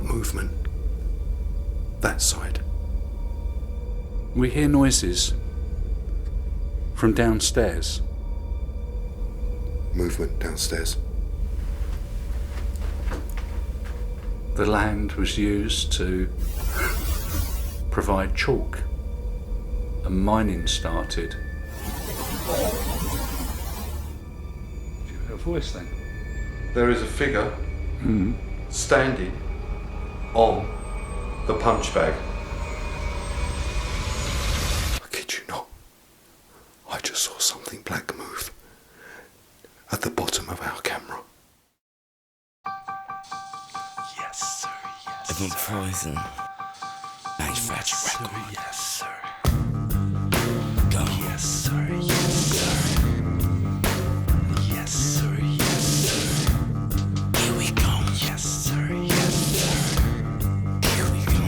movement. That side. We hear noises from downstairs. Movement downstairs. The land was used to provide chalk, and mining started. Do you hear a voice then? There is a figure standing on the punch bag. I kid you not. I just saw something black move at the bottom of our camera. Yes, sir. Yes, Even sir. Poison manufactured Yes, sir. record. Yes, sir. Go. Yes, sir. Yes, sir. Yes, sir. Yes, sir. Here we go. Yes, sir. Yes, sir. Here we go.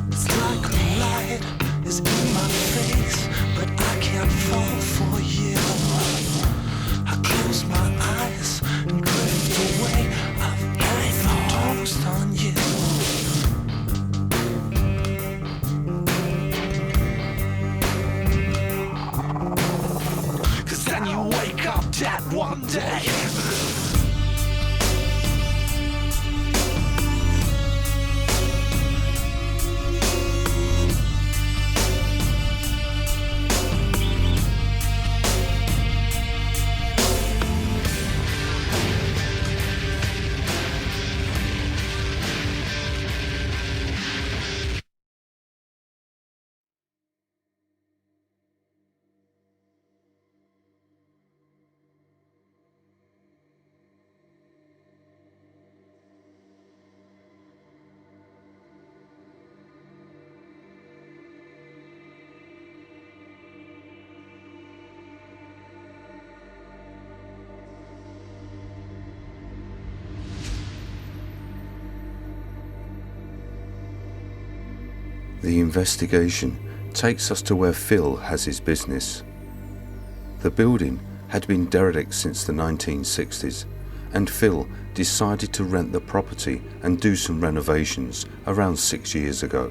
It's like a light is in my face, but I can't fall for you. I close my eyes and drift away. I've overdosed on you. Cause then you wake up dead one day. The investigation takes us to where Phil has his business. The building had been derelict since the 1960s, and Phil decided to rent the property and do some renovations around 6 years ago.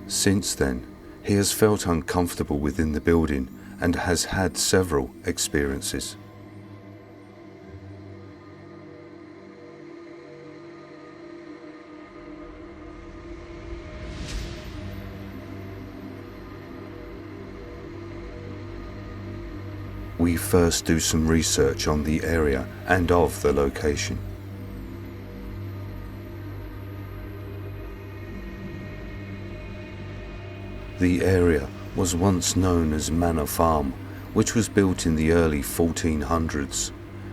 Since then, he has felt uncomfortable within the building and has had several experiences. We first do some research on the area and of the location. The area was once known as Manor Farm, which was built in the early 1400s,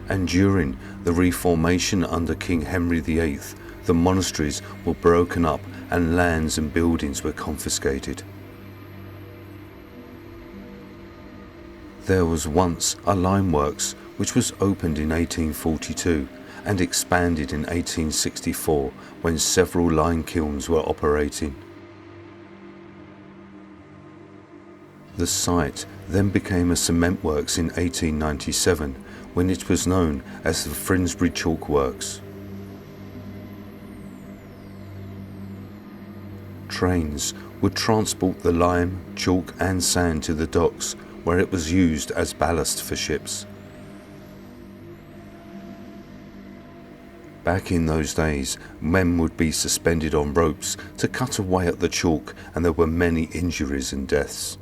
and during the Reformation under King Henry VIII, the monasteries were broken up and lands and buildings were confiscated. There was once a limeworks which was opened in 1842 and expanded in 1864 when several lime kilns were operating. The site then became a cement works in 1897 when it was known as the Finsbury Chalk Works. Trains would transport the lime, chalk and sand to the docks where it was used as ballast for ships. Back in those days, men would be suspended on ropes to cut away at the chalk, and there were many injuries and deaths.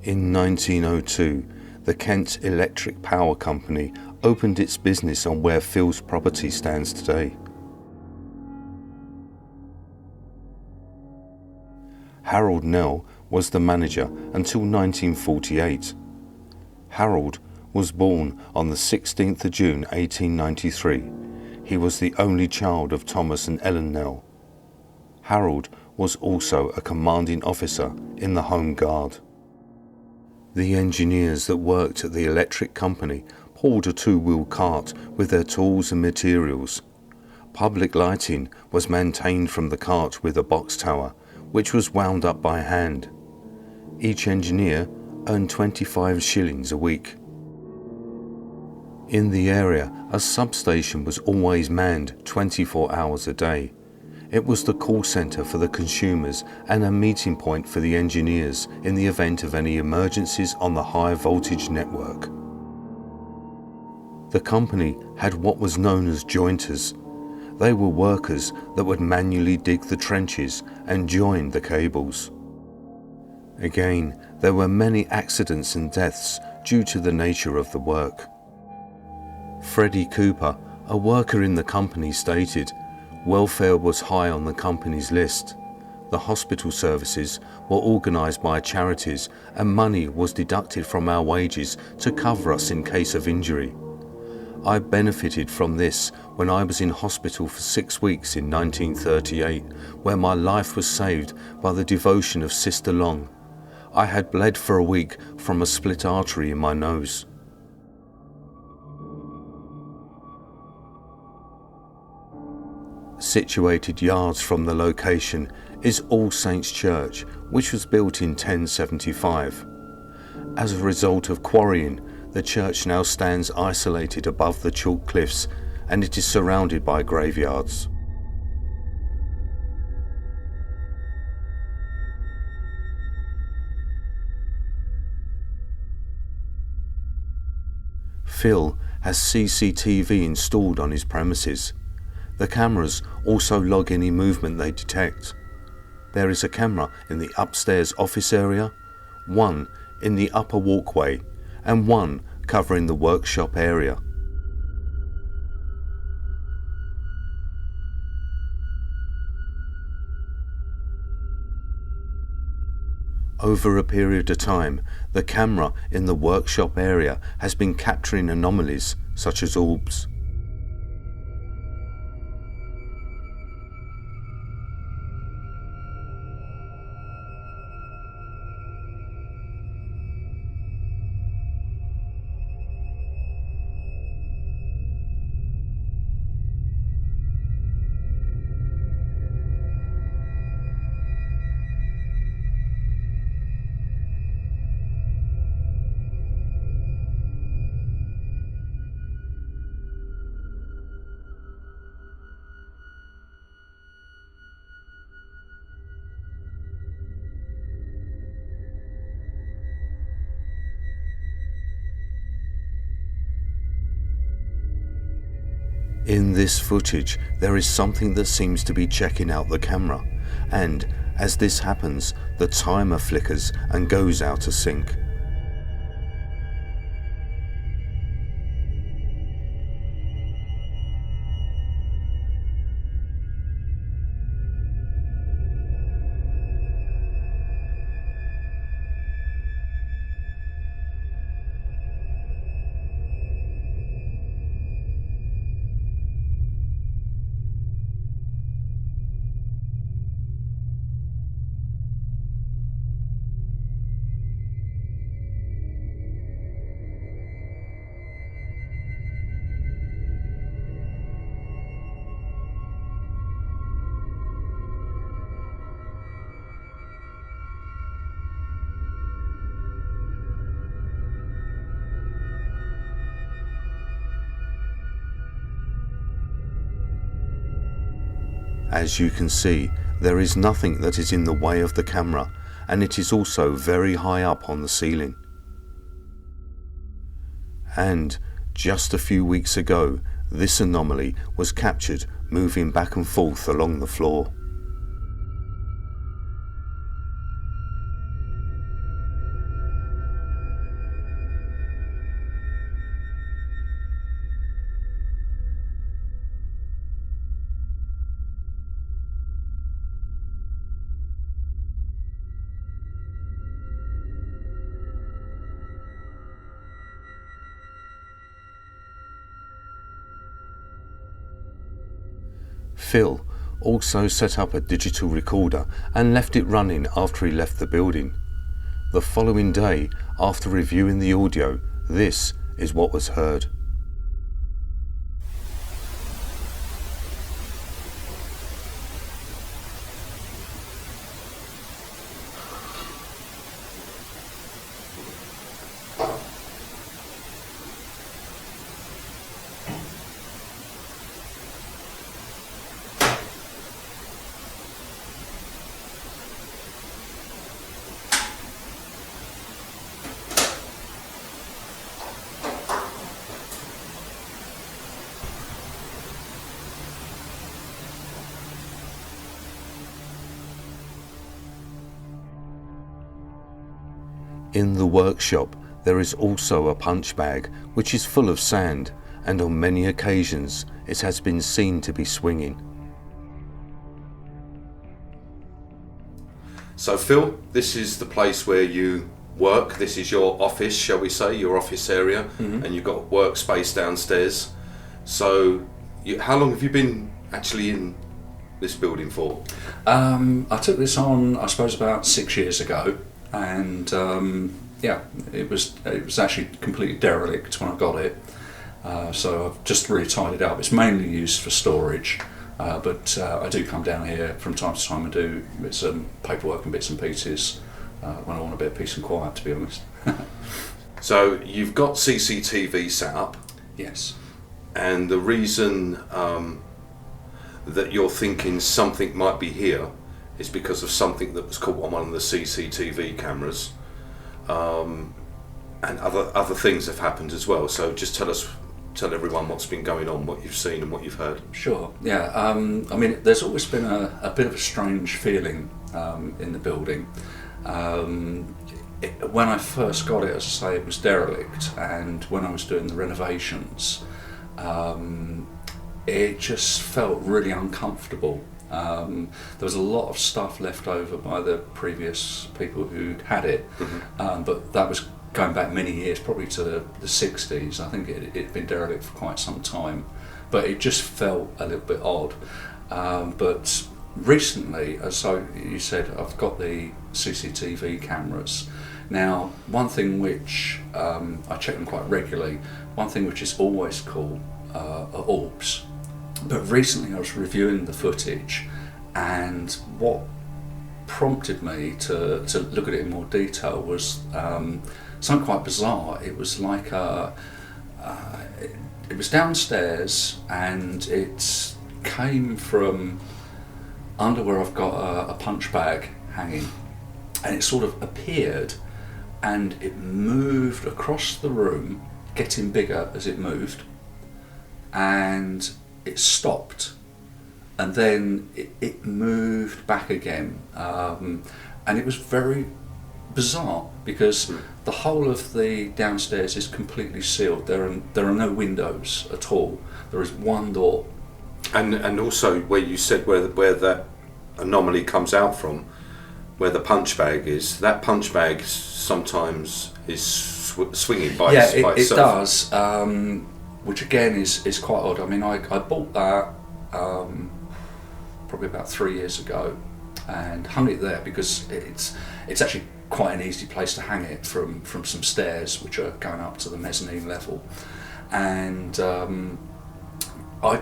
In 1902, the Kent Electric Power Company opened its business on where Phil's property stands today. Harold Nell was the manager until 1948. Harold was born on the 16th of June 1893. He was the only child of Thomas and Ellen Nell. Harold was also a commanding officer in the Home Guard. The engineers that worked at the electric company pulled a two-wheel cart with their tools and materials. Public lighting was maintained from the cart with a box tower, which was wound up by hand. Each engineer earned 25 shillings a week. In the area, a substation was always manned 24 hours a day. It was the call centre for the consumers and a meeting point for the engineers in the event of any emergencies on the high voltage network. The company had what was known as jointers. They were workers that would manually dig the trenches and join the cables. Again, there were many accidents and deaths due to the nature of the work. Freddie Cooper, a worker in the company, stated, "Welfare was high on the company's list. The hospital services were organised by charities and money was deducted from our wages to cover us in case of injury. I benefited from this when I was in hospital for 6 weeks in 1938, where my life was saved by the devotion of Sister Long. I had bled for a week from a split artery in my nose." Situated yards from the location is All Saints Church, which was built in 1075. As a result of quarrying, the church now stands isolated above the chalk cliffs and it is surrounded by graveyards. Phil has CCTV installed on his premises. The cameras also log any movement they detect. There is a camera in the upstairs office area, one in the upper walkway, and one covering the workshop area. Over a period of time, the camera in the workshop area has been capturing anomalies such as orbs. In this footage, there is something that seems to be checking out the camera, and as this happens, the timer flickers and goes out of sync. As you can see, there is nothing that is in the way of the camera, and it is also very high up on the ceiling. And just a few weeks ago, this anomaly was captured moving back and forth along the floor. Phil also set up a digital recorder and left it running after he left the building. The following day, After reviewing the audio, this is what was heard. In the workshop, there is also a punch bag which is full of sand, and on many occasions it has been seen to be swinging. So Phil, this is the place where you work. This is your office, shall we say, your office area, and you've got workspace downstairs. So how long have you been actually in this building for? I took this on, I suppose, about 6 years ago. And it was actually completely derelict when I got it, so I've just really tied it up. It's mainly used for storage, but I do come down here from time to time and do some paperwork and bits and pieces when I want a bit of peace and quiet, to be honest. So you've got CCTV set up? Yes. And the reason that you're thinking something might be here is because of something that was caught on one of the CCTV cameras, and other things have happened as well. So just tell everyone what's been going on, what you've seen and what you've heard. Sure. Yeah. I mean, there's always been a bit of a strange feeling in the building. When I first got it, as I say, it was derelict, and when I was doing the renovations, it just felt really uncomfortable. There was a lot of stuff left over by the previous people who'd had it, but that was going back many years, probably to the 60s. I think it'd been derelict for quite some time, but it just felt a little bit odd. But recently, as so you said, I've got the CCTV cameras. Now, one thing which I check them quite regularly, one thing which is always cool are orbs. But recently I was reviewing the footage, and what prompted me to look at it in more detail was something quite bizarre. It was like it was downstairs, and it came from under where I've got a punch bag hanging, and it sort of appeared and it moved across the room, getting bigger as it moved, and it stopped, and then it moved back again, and it was very bizarre because the whole of the downstairs is completely sealed. There are no windows at all. There is one door. And also where you said where that anomaly comes out from, where the punch bag is, that punch bag sometimes is swinging by itself. It does. Which again is quite odd. I mean, I bought that probably about 3 years ago and hung it there because it's actually quite an easy place to hang it from some stairs which are going up to the mezzanine level. And I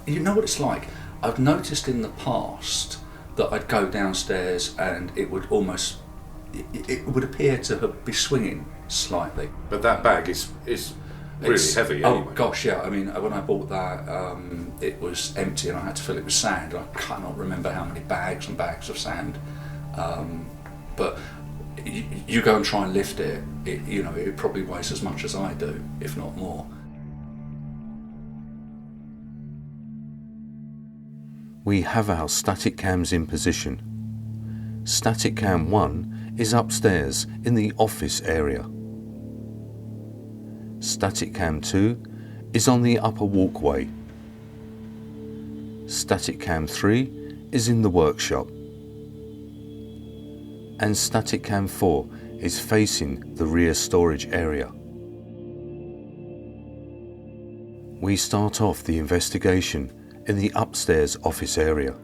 you know what it's like? I've noticed in the past that I'd go downstairs and it would appear to be swinging slightly. But that bag is really heavy anyway. Oh gosh, yeah. I mean, when I bought that, it was empty and I had to fill it with sand. I cannot remember how many bags and bags of sand. But you go and try and lift it, it probably weighs as much as I do, if not more. We have our static cams in position. Static cam 1 is upstairs in the office area. Static cam 2 is on the upper walkway. Static cam 3 is in the workshop. And static cam 4 is facing the rear storage area. We start off the investigation in the upstairs office area.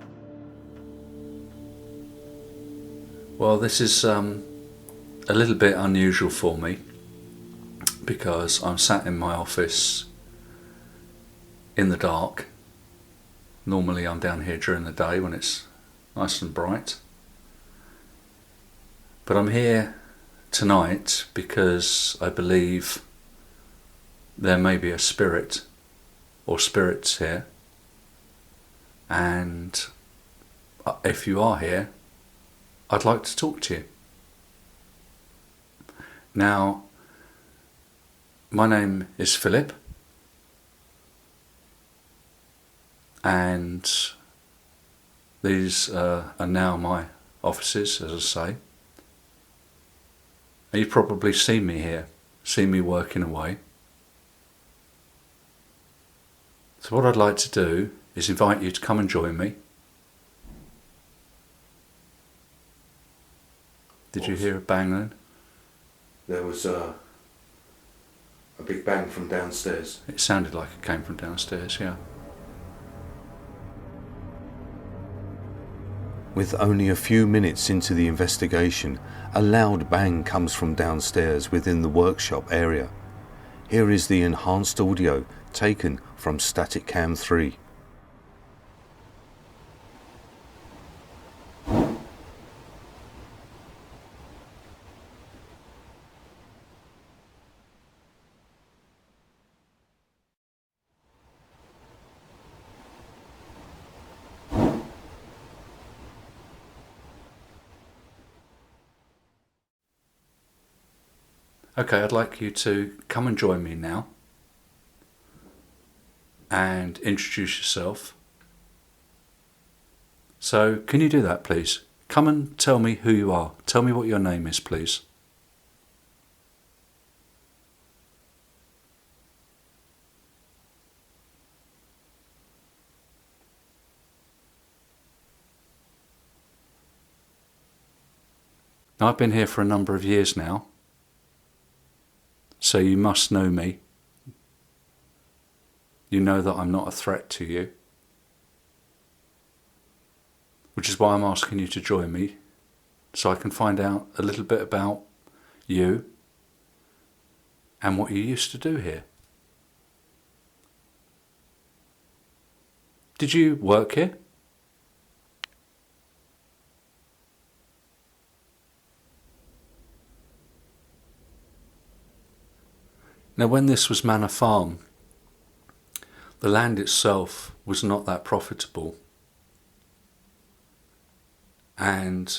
Well, this is a little bit unusual for me because I'm sat in my office in the dark. Normally I'm down here during the day when it's nice and bright. But I'm here tonight because I believe there may be a spirit or spirits here. And if you are here, I'd like to talk to you. Now, my name is Philip, and these are now my offices, as I say. And you've probably seen me here, seen me working away. So what I'd like to do is invite you to come and join me. Did you hear a bang then? There was a big bang from downstairs. It sounded like it came from downstairs, yeah. With only a few minutes into the investigation, a loud bang comes from downstairs within the workshop area. Here is the enhanced audio taken from Static Cam 3. Okay, I'd like you to come and join me now and introduce yourself. So, can you do that, please? Come and tell me who you are. Tell me what your name is, please. Now, I've been here for a number of years now, so you must know me. You know that I'm not a threat to you, which is why I'm asking you to join me, so I can find out a little bit about you and what you used to do here. Did you work here? Now, when this was Manor Farm, the land itself was not that profitable. And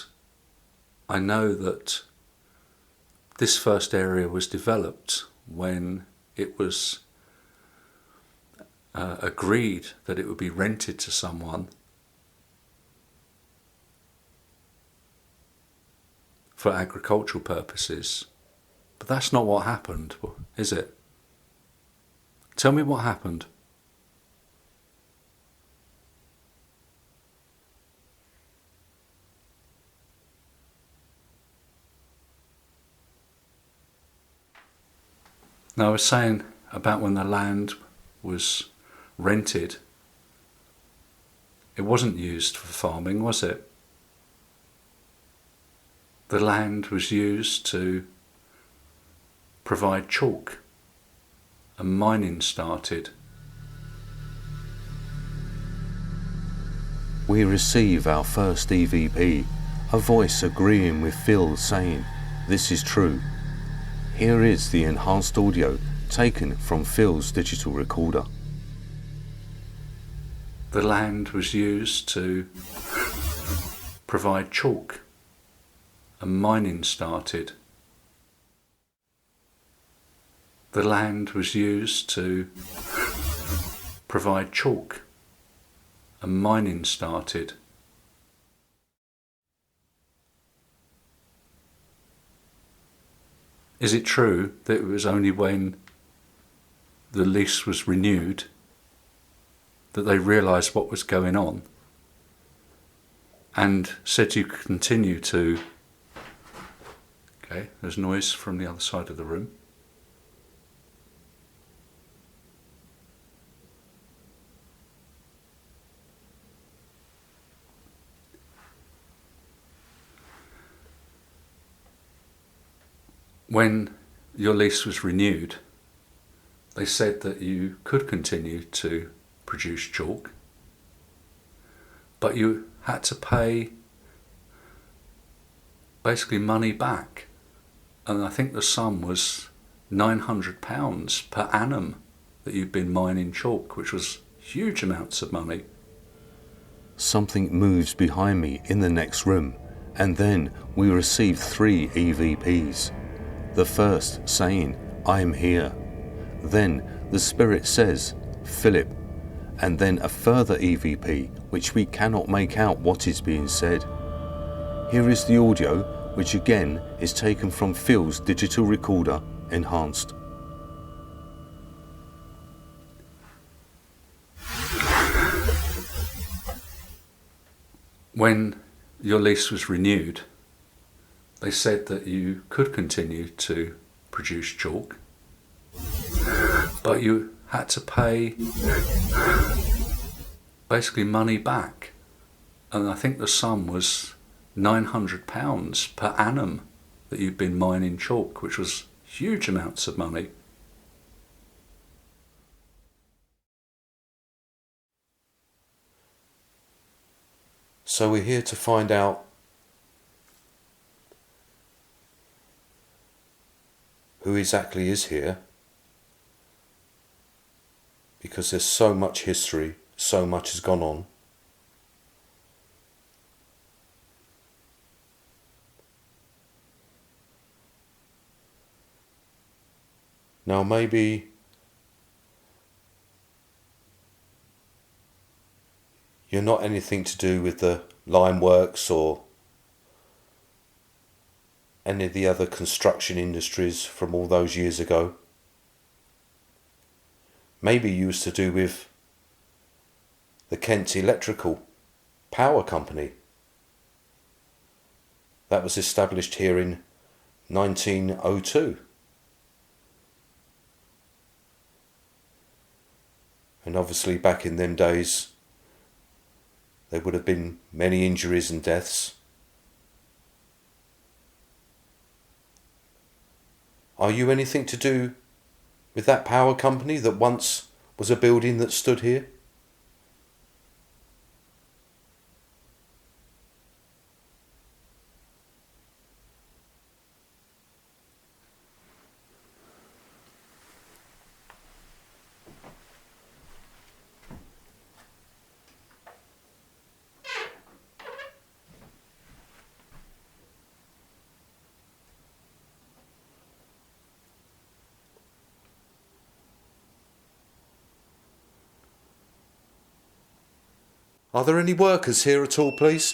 I know that this first area was developed when it was agreed that it would be rented to someone for agricultural purposes. But that's not what happened, is it? Tell me what happened. Now, I was saying about when the land was rented, it wasn't used for farming, was it? The land was used to provide chalk, and mining started. We receive our first EVP, a voice agreeing with Phil saying, "This is true." Here is the enhanced audio taken from Phil's digital recorder. The land was used to provide chalk, and mining started. The land was used to provide chalk, and mining started. Is it true that it was only when the lease was renewed that they realised what was going on and said you could continue to... Okay, there's noise from the other side of the room. When your lease was renewed, they said that you could continue to produce chalk, but you had to pay basically money back. And I think the sum was £900 per annum that you'd been mining chalk, which was huge amounts of money. Something moves behind me in the next room, and then we receive 3 EVPs. The first saying, "I'm here." Then the spirit says, "Philip," and then a further EVP, which we cannot make out what is being said. Here is the audio, which again is taken from Phil's digital recorder, enhanced. When your lease was renewed, they said that you could continue to produce chalk, but you had to pay basically money back. And I think the sum was £900 per annum that you'd been mining chalk, which was huge amounts of money. So we're here to find out who exactly is here, because there's so much history, so much has gone on. Now maybe you're not anything to do with the lime works or any of the other construction industries from all those years ago. Maybe you was to do with the Kent Electrical Power Company. That was established here in 1902. And obviously back in them days there would have been many injuries and deaths. Are you anything to do with that power company that once was a building that stood here? Are there any workers here at all, please?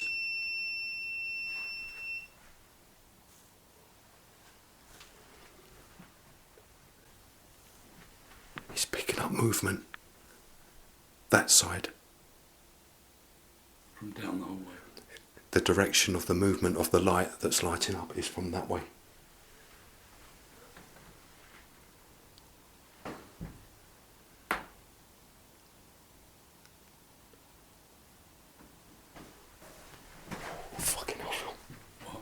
He's picking up movement. That side. From down the hallway. The direction of the movement of the light that's lighting up is from that way. Fucking hell, Phil. What?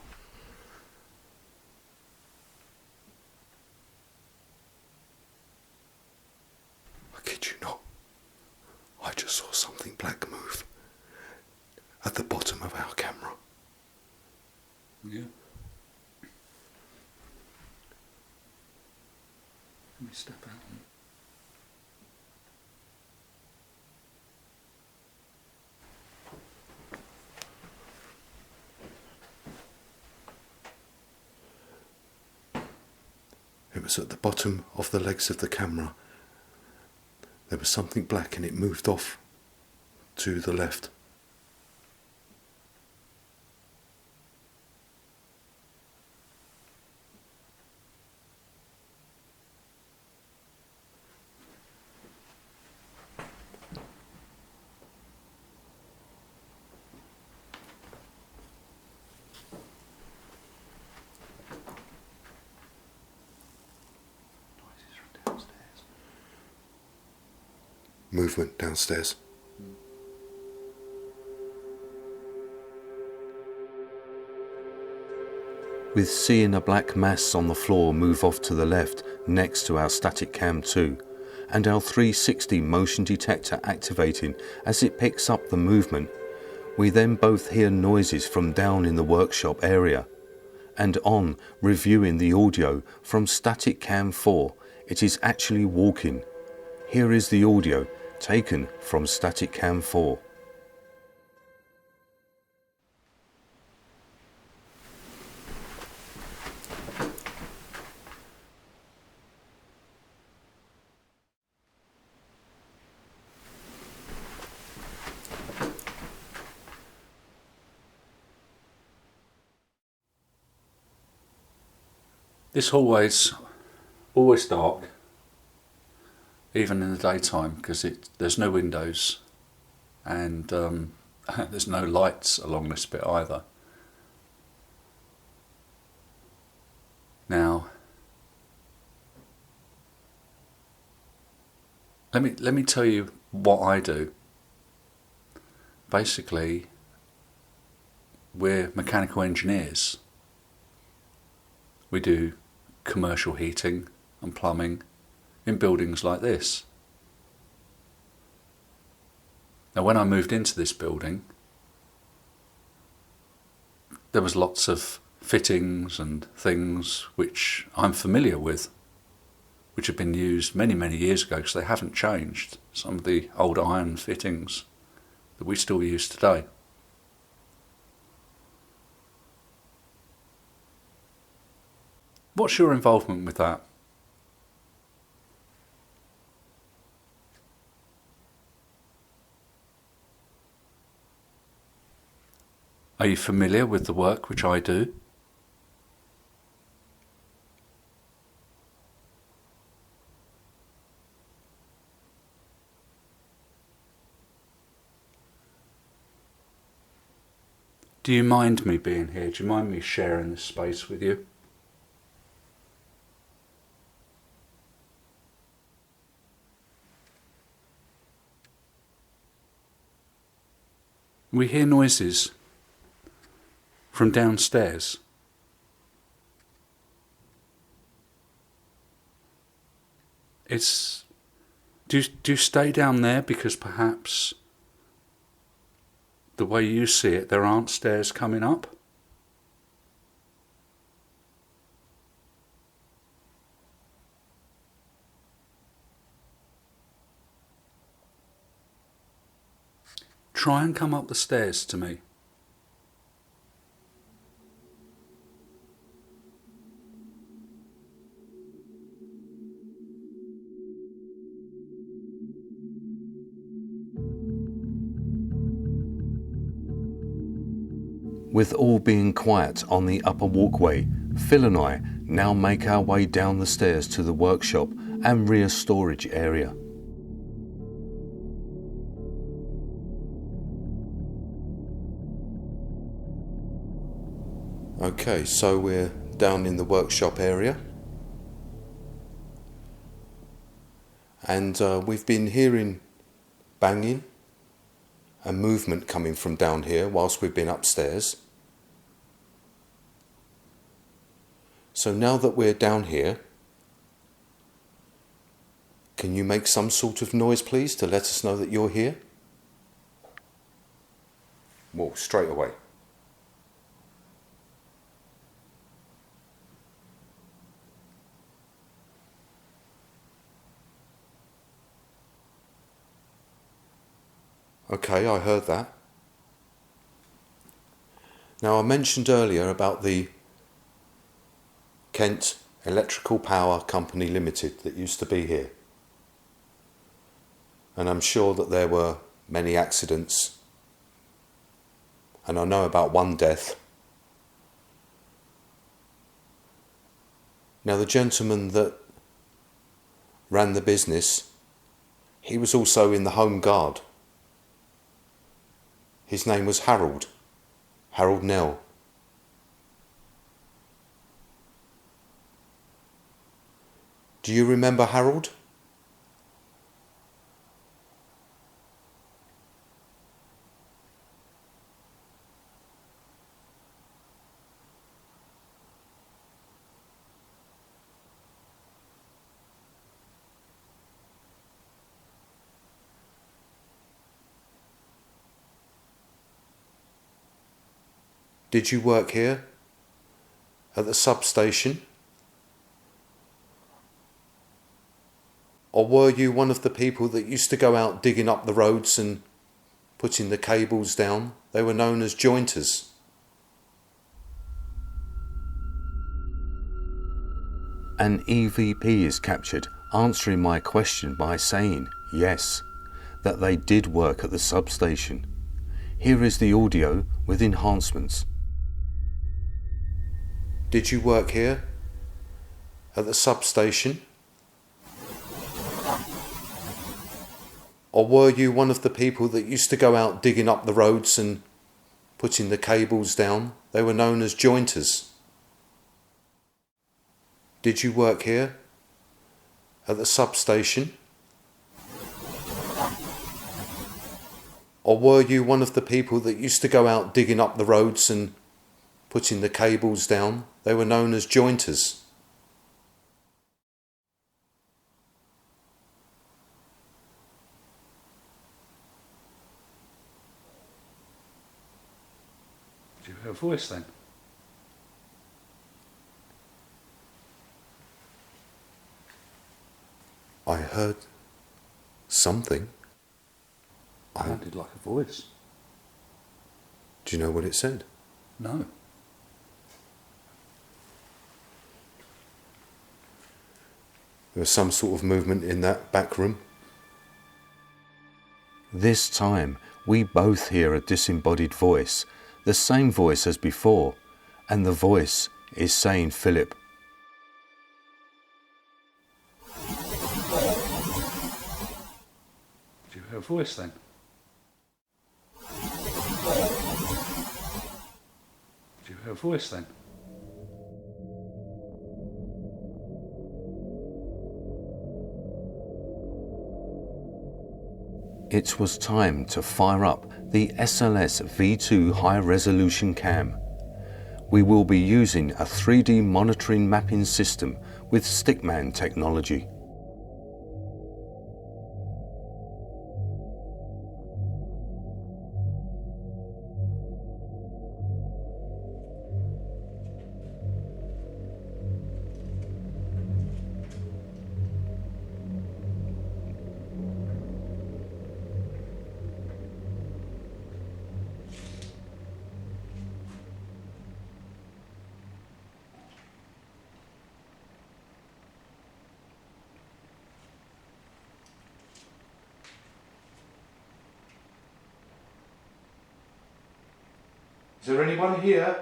I kid you not. I just saw something black move at the bottom of our camera. Yeah. Let me step out. It was at the bottom of the legs of the camera. There was something black and it moved off to the left. Movement downstairs. with seeing a black mass on the floor move off to the left next to our static cam 2, and our 360 motion detector activating as it picks up the movement. We then both hear noises from down in the workshop area, and on reviewing the audio from static cam 4, it is actually walking. Here is the audio taken from static cam 4. This hallway's always dark, even in the daytime, because there's no windows and there's no lights along this bit either. Now, let me tell you what I do. Basically, we're mechanical engineers. We do commercial heating and plumbing in buildings like this. Now, when I moved into this building, there was lots of fittings and things which I'm familiar with, which have been used many, many years ago because they haven't changed. Some of the old iron fittings that we still use today. What's your involvement with that? Are you familiar with the work which I do? Do you mind me being here? Do you mind me sharing this space with you? We hear noises from downstairs. Do you stay down there because perhaps the way you see it, there aren't stairs coming up? Try and come up the stairs to me. With all being quiet on the upper walkway, Phil and I now make our way down the stairs to the workshop and rear storage area. Okay, so we're down in the workshop area, and we've been hearing banging and movement coming from down here whilst we've been upstairs. So now that we're down here, can you make some sort of noise, please, to let us know that you're here? Well, straight away. Okay, I heard that. Now, I mentioned earlier about the Kent Electrical Power Company Limited that used to be here. And I'm sure that there were many accidents. And I know about one death. Now, the gentleman that ran the business, he was also in the Home Guard. His name was Harold Nell. Do you remember Harold? Did you work here? At the substation? Or were you one of the people that used to go out digging up the roads and putting the cables down? They were known as jointers. An EVP is captured answering my question by saying yes, that they did work at the substation. Here is the audio with enhancements. Did you work here? At the substation? Or were you one of the people that used to go out digging up the roads and putting the cables down? They were known as jointers. Did you work here? At the substation? Or were you one of the people that used to go out digging up the roads and putting the cables down? They were known as jointers. Do you hear a voice then? I heard something. Sounded like a voice. Do you know what it said? No. There was some sort of movement in that back room. This time, we both hear a disembodied voice, the same voice as before, and the voice is saying Philip. Do you hear a voice then? Do you hear a voice then? It was time to fire up the SLS V2 high resolution cam. We will be using a 3D monitoring mapping system with Stickman technology. Is there anyone here?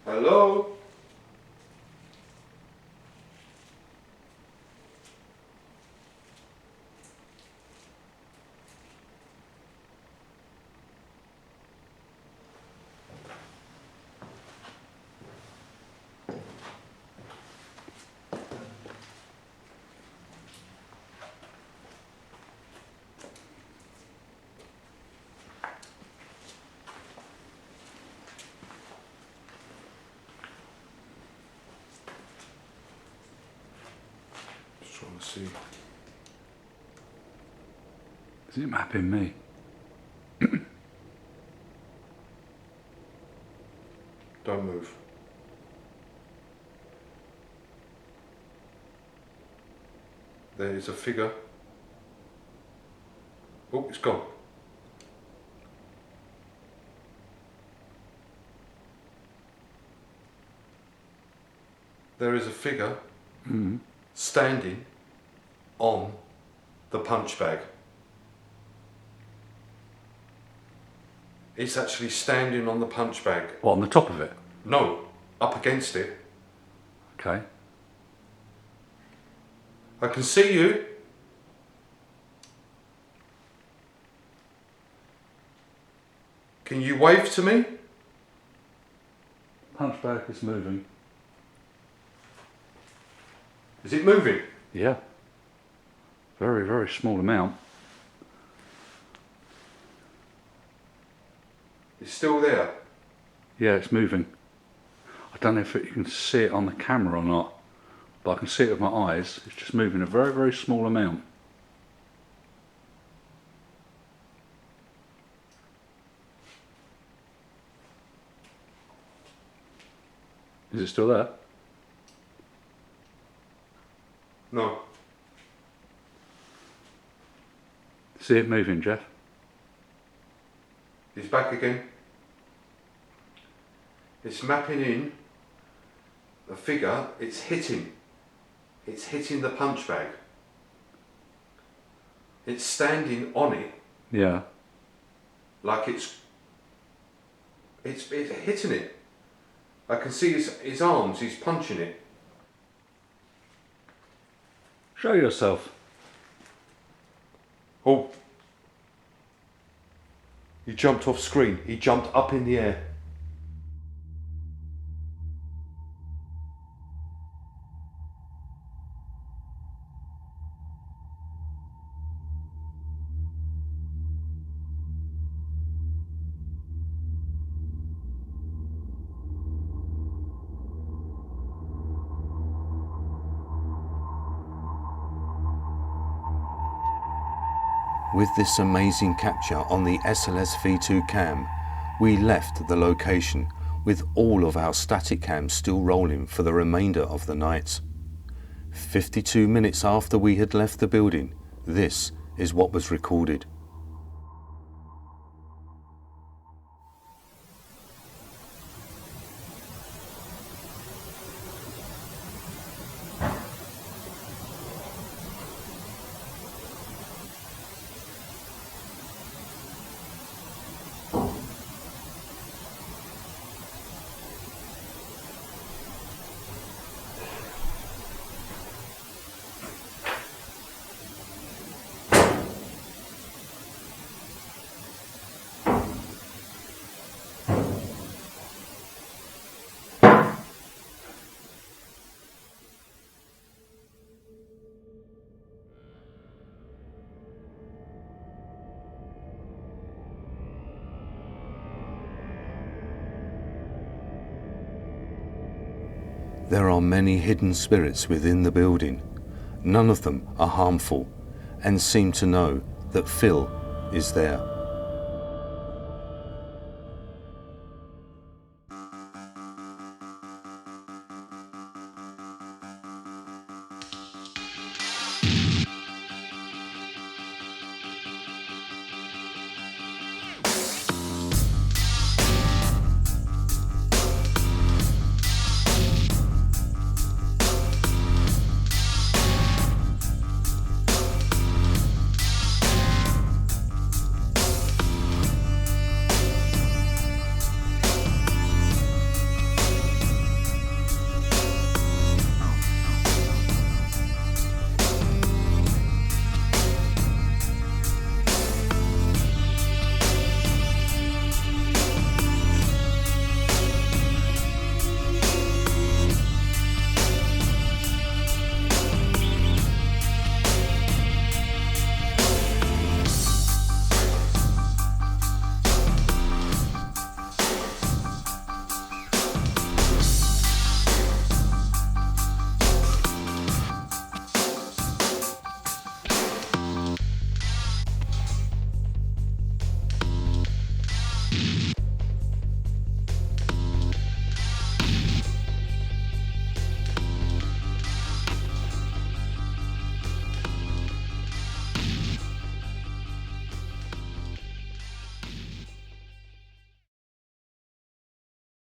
Hello? Trying to see. Is it mapping me? Don't move. There is a figure. Oh, it's gone. There is a figure standing on the punch bag. It's actually standing on the punch bag. What, on the top of it? No, up against it. Okay. I can see you. Can you wave to me? Punch bag is moving. Is it moving? Yeah. Very, very small amount. It's still there. Yeah, it's moving. I don't know if you can see it on the camera or not, but I can see it with my eyes. It's just moving a very, very small amount. Is it still there? No. See it moving, Jeff? He's back again. It's mapping in a figure. It's hitting the punch bag. It's standing on it. Yeah. Like it's hitting it. I can see his arms, he's punching it. Show yourself. Oh. He jumped off screen. He jumped up in the air. With this amazing capture on the SLS V2 cam, we left the location with all of our static cams still rolling for the remainder of the night. 52 minutes after we had left the building, this is what was recorded. There are many hidden spirits within the building. None of them are harmful and seem to know that Phil is there.